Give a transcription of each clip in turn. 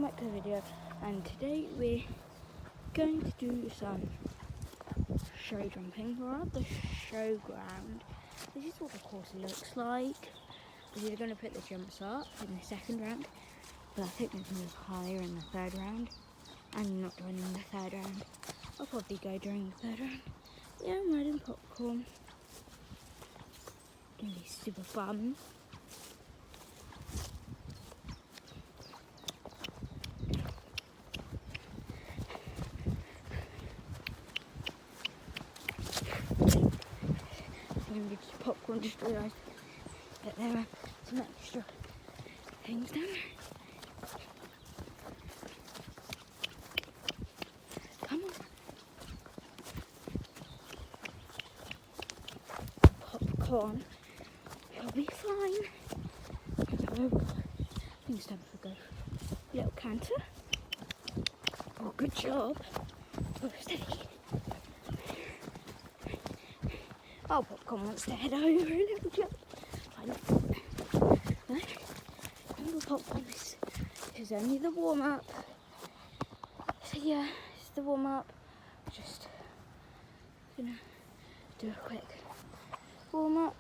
back to the video, and today we're going to do some show jumping. We're at the showground. This is what the course looks like. We're going to put the jumps up in the second round, but I think we can move higher in the third round. I'm not joining the third round. I'll probably go during the third round. Yeah, I'm riding popcorn. It's going to be super fun. Popcorn, just realised that there are some extra things down there. Come on. Popcorn. It'll be fine. Oh, I think it's time for a go. Little canter. Oh, good job. Oh, steady. Oh, Popcorn wants to head over a little jump. No, remember Popcorn, this is only the warm-up. So yeah, it's the warm-up. Just gonna do a quick warm-up.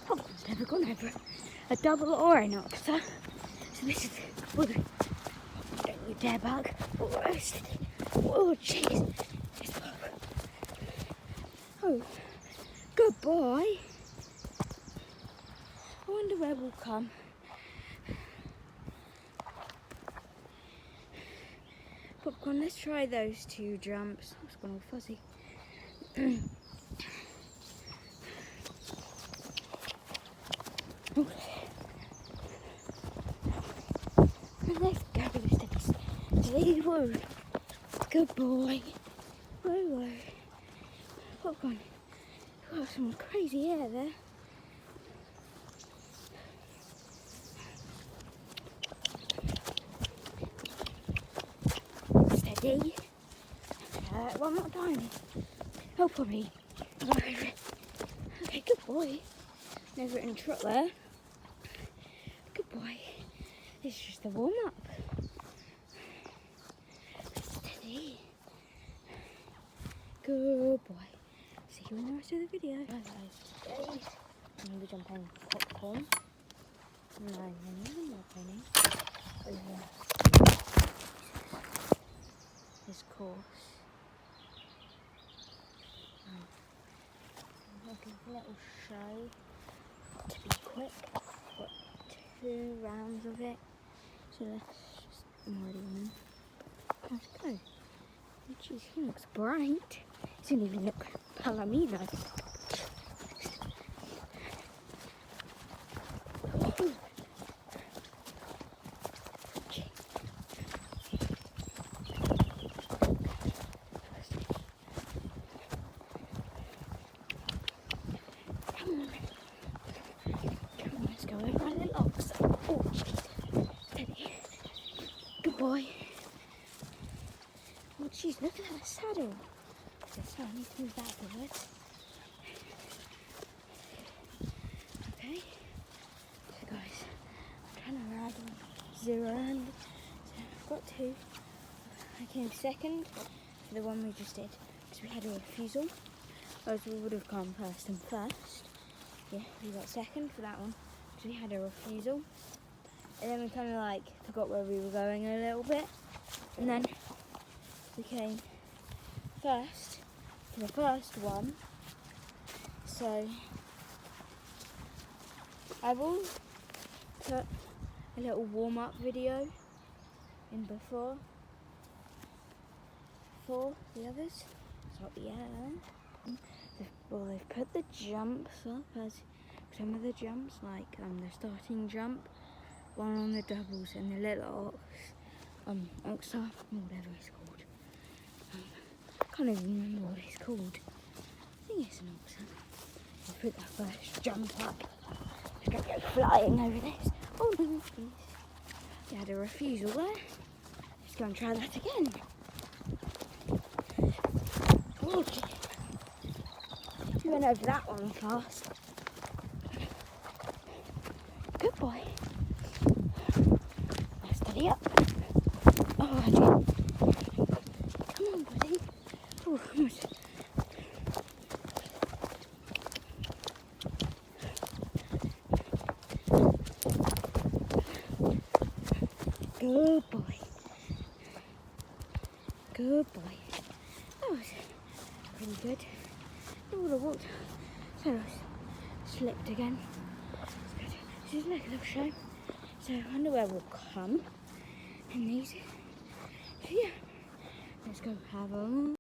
Popcorn's never gone over a double or an octa. So this is, don't you dare bug. Oh, jeez. Oh, good boy. I wonder where we'll come. Popcorn, let's try those two jumps. It's gone all fuzzy. Let's go, steady. Whoa. Good boy. Whoa. Popcorn. You've got some crazy air there. Steady. One more time. Oh, probably. Okay, good boy. Never in trot there. Good boy. This is just the warm-up. Steady. Good boy. See you in the rest of the video. Hi guys. Today I'm going to be jumping Popcorn. No more training. Over this course. Like a little show. To be quick. Got 2 rounds of it. So let's just, I'm already on. Let's go. Oh, geez, he looks bright. He doesn't even look palomino. Come on, let's go over our little ox. Oh, jeez. Steady. Good boy. Oh, jeez, look at that saddle. So I need to move that forward. Okay. So guys, I'm trying to ride on 0 and so I've got 2. I came second for the one we just did because we had a refusal. Otherwise we would have come first and first. Yeah, we got second for that one because we had a refusal. And then we kind of like forgot where we were going a little bit. And then we came first for the first one. So I will put a little warm-up video in before for the others. So yeah. Well, they've put the jumps up as some of the jumps, like the starting jump, one on the doubles and the little oxa, whatever it's called. Can't even remember what it's called. I think it's an oxa. They put that first jump up. It's going to go flying over this. Oh no, please. You had a refusal there. Let's go and try that again. Oh, gee. We went over that one fast. boy. Now steady up. Oh, Adrian. Come on, buddy. Oh, almost. Good boy. Good boy. That was pretty good. It would have walked. So I slipped again. It's good. This is like a little show. So underwear will come. And these. So yeah. Let's go have a